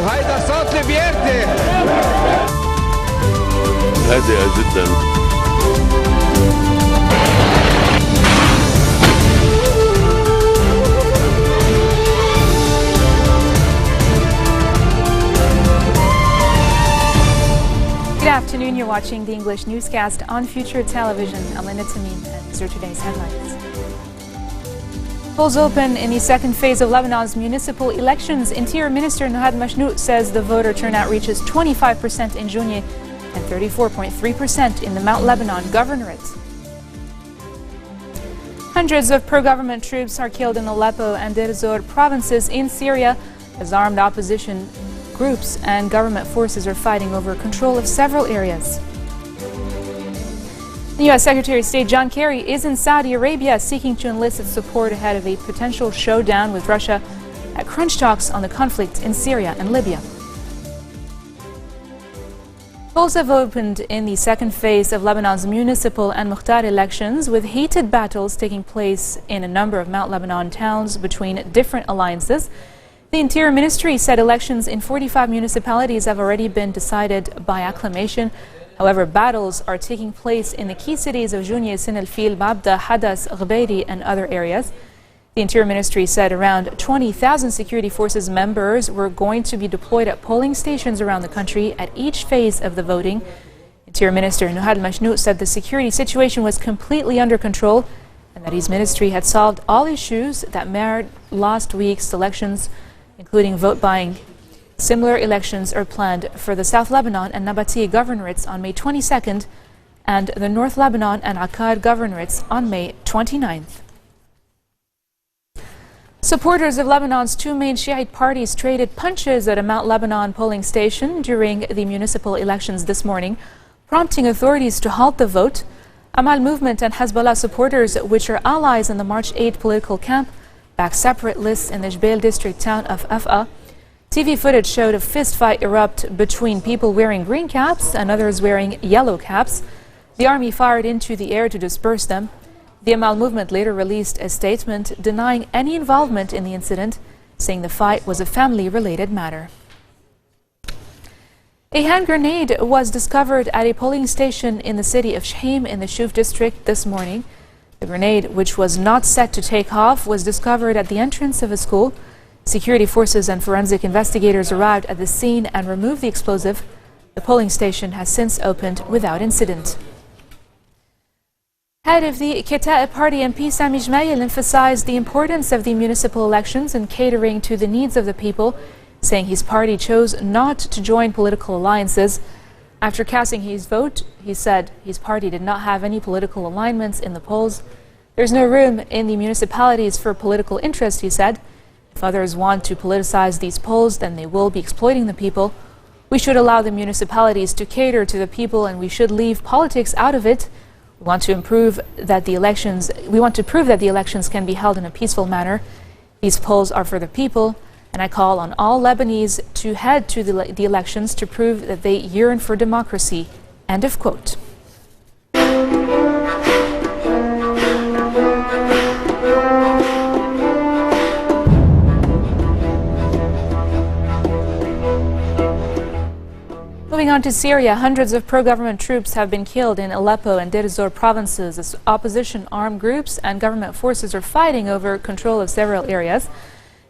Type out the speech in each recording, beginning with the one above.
وهيدا صوت اللي بيرتي هادئة جدا. Good afternoon. You're watching the English newscast on Future Television. I'm Linda Tamim, and these are today's headlines. Polls open in the second phase of Lebanon's municipal elections. Interior Minister Nahad Mashnout says the voter turnout reaches 25% in Jounieh and 34.3% in the Mount Lebanon governorate. Hundreds of pro-government troops are killed in Aleppo and Deir ez-Zor provinces in Syria as armed opposition groups and government forces are fighting over control of several areas. The U.S. Secretary of State John Kerry is in Saudi Arabia seeking to enlist its support ahead of a potential showdown with Russia at crunch talks on the conflict in Syria and Libya. Polls have opened in the second phase of Lebanon's municipal and Mukhtar elections, with heated battles taking place in a number of Mount Lebanon towns between different alliances. The Interior Ministry said elections in 45 municipalities have already been decided by acclamation. However, battles are taking place in the key cities of Jounieh, Sin el-Fil, Babda, Hadas, Ghbeiri and other areas. The Interior Ministry said around 20,000 security forces members were going to be deployed at polling stations around the country at each phase of the voting. Interior Minister Nahad Mashnout said the security situation was completely under control and that his ministry had solved all issues that marred last week's elections, including vote buying. Similar elections are planned for the South Lebanon and Nabatea governorates on May 22nd and the North Lebanon and Akkad governorates on May 29th. Supporters of Lebanon's two main Shiite parties traded punches at a Mount Lebanon polling station during the municipal elections this morning, prompting authorities to halt the vote. Amal movement and Hezbollah supporters, which are allies in the March 8 political camp, back separate lists in the Jbeil district town of Af'a. TV footage showed a fistfight erupt between people wearing green caps and others wearing yellow caps. The army fired into the air to disperse them. The Amal movement later released a statement denying any involvement in the incident, saying the fight was a family-related matter. A hand grenade was discovered at a polling station in the city of Shheim in the Shuf district this morning. The grenade, which was not set to take off, was discovered at the entrance of a school. Security forces and forensic investigators arrived at the scene and removed the explosive. The polling station has since opened without incident. Head of the Keta'ib Party MP Sami Jmail emphasized the importance of the municipal elections and catering to the needs of the people, saying his party chose not to join political alliances. After casting his vote, he said his party did not have any political alignments in the polls. There's no room in the municipalities for political interest, he said. If others want to politicize these polls, then they will be exploiting the people. We should allow the municipalities to cater to the people and we should leave politics out of it. We want to prove that the elections can be held in a peaceful manner. These polls are for the people, and I call on all Lebanese to head to the elections to prove that they yearn for democracy. End of quote. Moving on to Syria, hundreds of pro-government troops have been killed in Aleppo and Deir ez-Zor provinces as opposition armed groups and government forces are fighting over control of several areas.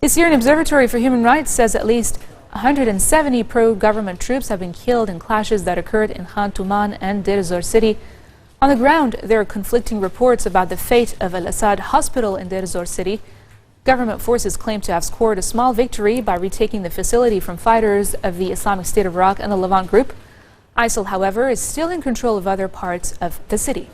The Syrian Observatory for Human Rights says at least 170 pro-government troops have been killed in clashes that occurred in Khan Tuman and Deir ez-Zor city. On the ground, there are conflicting reports about the fate of Al-Assad Hospital in Deir ez-Zor city. Government forces claim to have scored a small victory by retaking the facility from fighters of the Islamic State of Iraq and the Levant group. ISIL, however, is still in control of other parts of the city.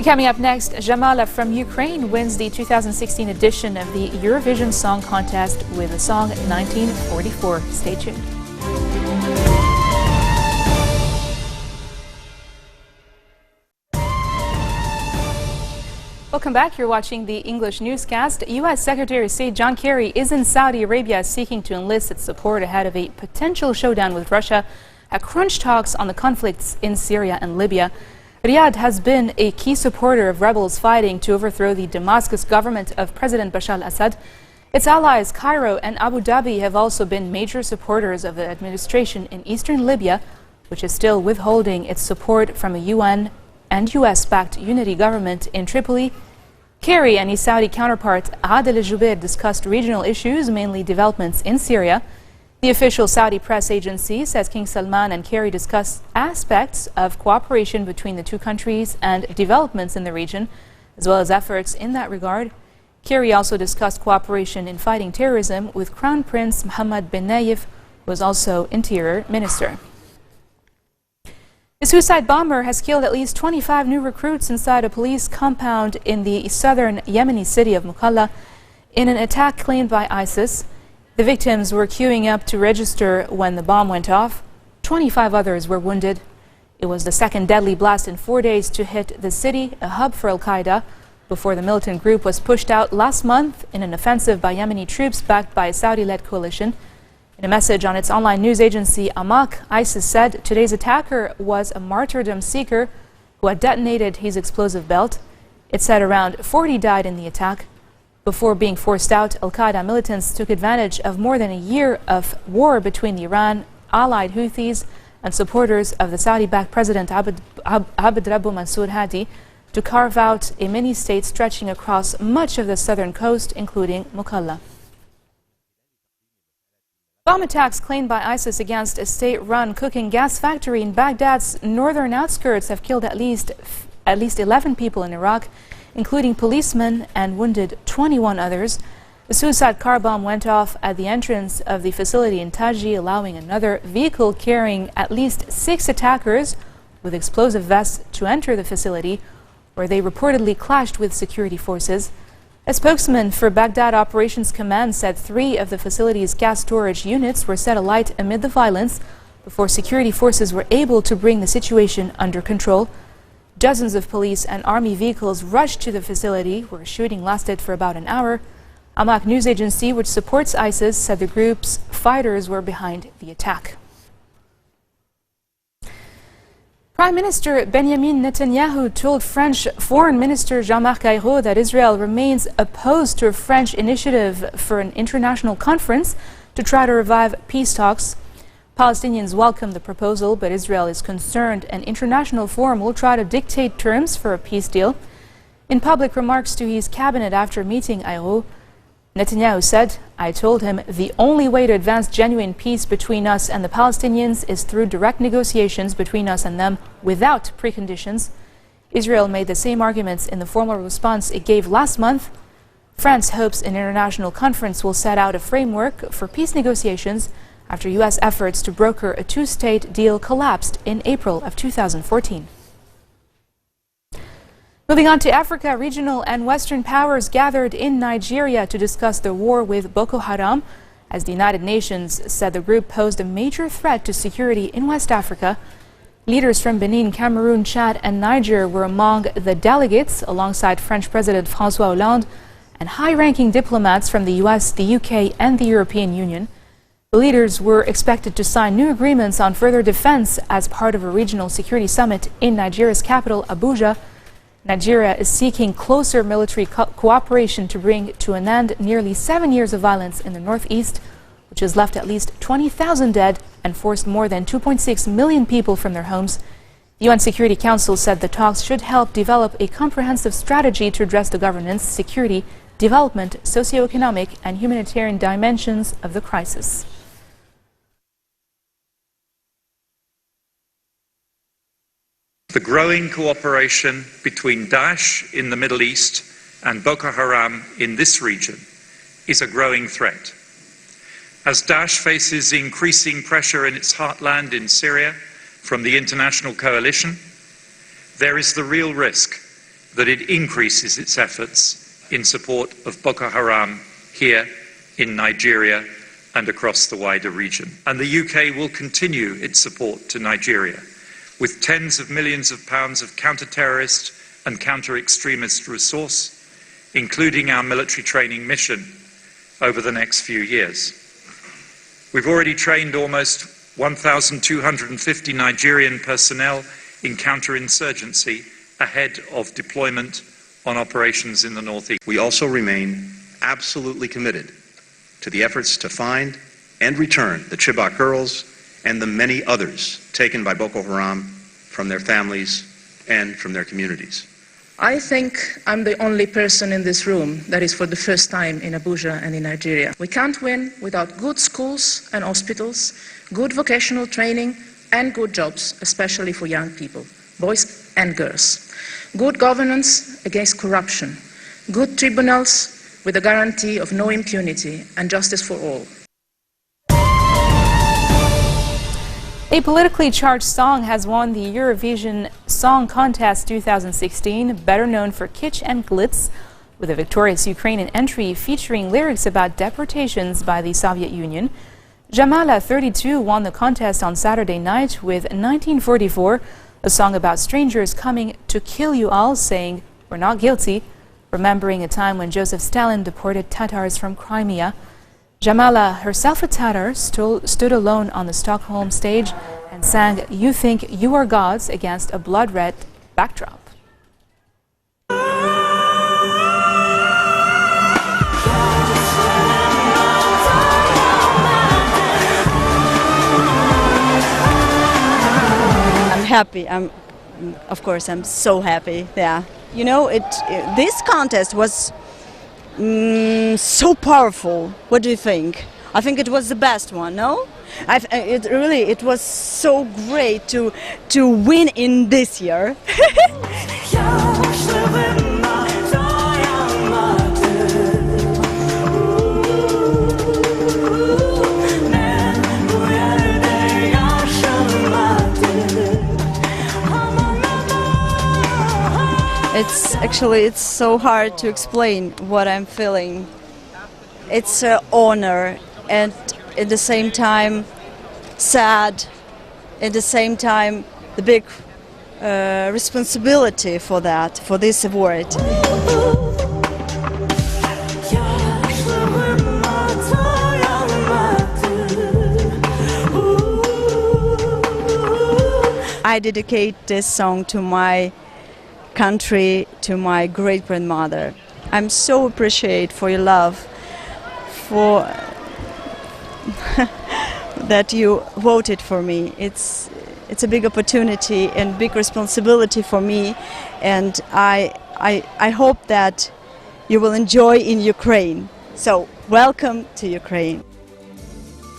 Coming up next, Jamala from Ukraine wins the 2016 edition of the Eurovision Song Contest with the song 1944. Stay tuned. Welcome back. You're watching the English newscast. U.S. Secretary of State John Kerry is in Saudi Arabia seeking to enlist its support ahead of a potential showdown with Russia at crunch talks on the conflicts in Syria and Libya. Riyadh has been a key supporter of rebels fighting to overthrow the Damascus government of President Bashar al-Assad. Its allies, Cairo and Abu Dhabi, have also been major supporters of the administration in eastern Libya, which is still withholding its support from a UN and US-backed unity government in Tripoli. Kerry and his Saudi counterpart Adel al-Jubeir discussed regional issues, mainly developments in Syria. The official Saudi press agency says King Salman and Kerry discussed aspects of cooperation between the two countries and developments in the region, as well as efforts in that regard. Kerry also discussed cooperation in fighting terrorism with Crown Prince Mohammed bin Nayef, who is also Interior Minister. A suicide bomber has killed at least 25 new recruits inside a police compound in the southern Yemeni city of Mukalla in an attack claimed by ISIS. The victims were queuing up to register when the bomb went off. 25 others were wounded. It was the second deadly blast in 4 days to hit the city, a hub for Al-Qaeda, before the militant group was pushed out last month in an offensive by Yemeni troops backed by a Saudi-led coalition. In a message on its online news agency, Amaq, ISIS said today's attacker was a martyrdom seeker who had detonated his explosive belt. It said around 40 died in the attack. Before being forced out, Al-Qaeda militants took advantage of more than a year of war between the Iran-allied Houthis and supporters of the Saudi-backed President Abd Rabbu Mansur Hadi to carve out a mini-state stretching across much of the southern coast, including Mukalla. Bomb attacks claimed by ISIS against a state-run cooking gas factory in Baghdad's northern outskirts have killed at least 11 people in Iraq, including policemen, and wounded 21 others. A suicide car bomb went off at the entrance of the facility in Taji, allowing another vehicle carrying at least 6 attackers with explosive vests to enter the facility, where they reportedly clashed with security forces. A spokesman for Baghdad Operations Command said 3 of the facility's gas storage units were set alight amid the violence before security forces were able to bring the situation under control. Dozens of police and army vehicles rushed to the facility, where shooting lasted for about an hour. Amaq news agency, which supports ISIS, said the group's fighters were behind the attack. Prime Minister Benjamin Netanyahu told French Foreign Minister Jean-Marc Ayrault that Israel remains opposed to a French initiative for an international conference to try to revive peace talks. Palestinians welcome the proposal, but Israel is concerned an international forum will try to dictate terms for a peace deal. In public remarks to his cabinet after meeting Ayrault, Netanyahu said, "I told him the only way to advance genuine peace between us and the Palestinians is through direct negotiations between us and them without preconditions." Israel made the same arguments in the formal response it gave last month. France hopes an international conference will set out a framework for peace negotiations after U.S. efforts to broker a 2-state deal collapsed in April of 2014. Moving on to Africa, regional and Western powers gathered in Nigeria to discuss the war with Boko Haram, as the United Nations said the group posed a major threat to security in West Africa. Leaders from Benin, Cameroon, Chad and Niger were among the delegates, alongside French President François Hollande and high-ranking diplomats from the US, the UK and the European Union. The leaders were expected to sign new agreements on further defense as part of a regional security summit in Nigeria's capital, Abuja. Nigeria is seeking closer military cooperation to bring to an end nearly 7 years of violence in the northeast, which has left at least 20,000 dead and forced more than 2.6 million people from their homes. The UN Security Council said the talks should help develop a comprehensive strategy to address the governance, security, development, socioeconomic and humanitarian dimensions of the crisis. The growing cooperation between Daesh in the Middle East and Boko Haram in this region is a growing threat. As Daesh faces increasing pressure in its heartland in Syria from the international coalition, there is the real risk that it increases its efforts in support of Boko Haram here in Nigeria and across the wider region. And the UK will continue its support to Nigeria, with tens of millions of pounds of counter-terrorist and counter-extremist resource, including our military training mission over the next few years. We've already trained almost 1,250 Nigerian personnel in counter-insurgency ahead of deployment on operations in the northeast. We also remain absolutely committed to the efforts to find and return the Chibok girls and the many others taken by Boko Haram from their families and from their communities. I think I'm the only person in this room that is for the first time in Abuja and in Nigeria. We can't win without good schools and hospitals, good vocational training and good jobs, especially for young people, boys and girls. Good governance against corruption, good tribunals with a guarantee of no impunity and justice for all. A politically charged song has won the Eurovision Song Contest 2016, better known for Kitsch and Glitz, with a victorious Ukrainian entry featuring lyrics about deportations by the Soviet Union. Jamala, 32, won the contest on Saturday night with 1944, a song about strangers coming to kill you all, saying, "We're not guilty," remembering a time when Joseph Stalin deported Tatars from Crimea. Jamala, herself a Tatar, stood alone on the Stockholm stage and sang "You Think You Are Gods" against a blood-red backdrop. I'm happy. Of course, I'm so happy. Yeah. You know, this contest was so powerful. What do you think? I think it was the best one. No, it was so great to win in this year. It's so hard to explain what I'm feeling. It's an honor and at the same time sad, at the same time the big responsibility for this award. I dedicate this song to my country, to my great-grandmother. I'm so appreciate for your love, for that you voted for me. It's a big opportunity and big responsibility for me, and I hope that you will enjoy in Ukraine. So welcome to Ukraine.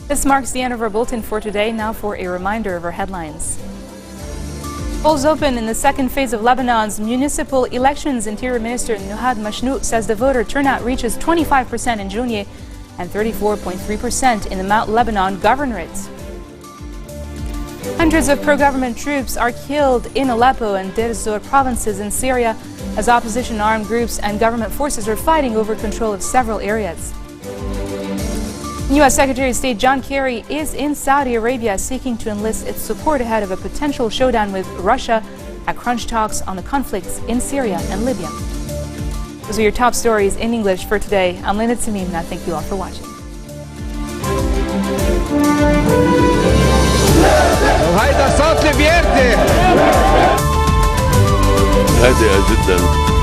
This marks the end of our bulletin for today. Now for a reminder of our headlines. Polls open in the second phase of Lebanon's municipal elections. Interior Minister Nuhad Mashnout says the voter turnout reaches 25% in Jounieh and 34.3% in the Mount Lebanon governorate. Hundreds of pro-government troops are killed in Aleppo and Deir ez-Zor provinces in Syria as opposition armed groups and government forces are fighting over control of several areas. U.S. Secretary of State John Kerry is in Saudi Arabia seeking to enlist its support ahead of a potential showdown with Russia at crunch talks on the conflicts in Syria and Libya. Those are your top stories in English for today. I'm Linda Tamimna. Thank you all for watching. وهيدا صوت اللي بيرتي هادئة جدا.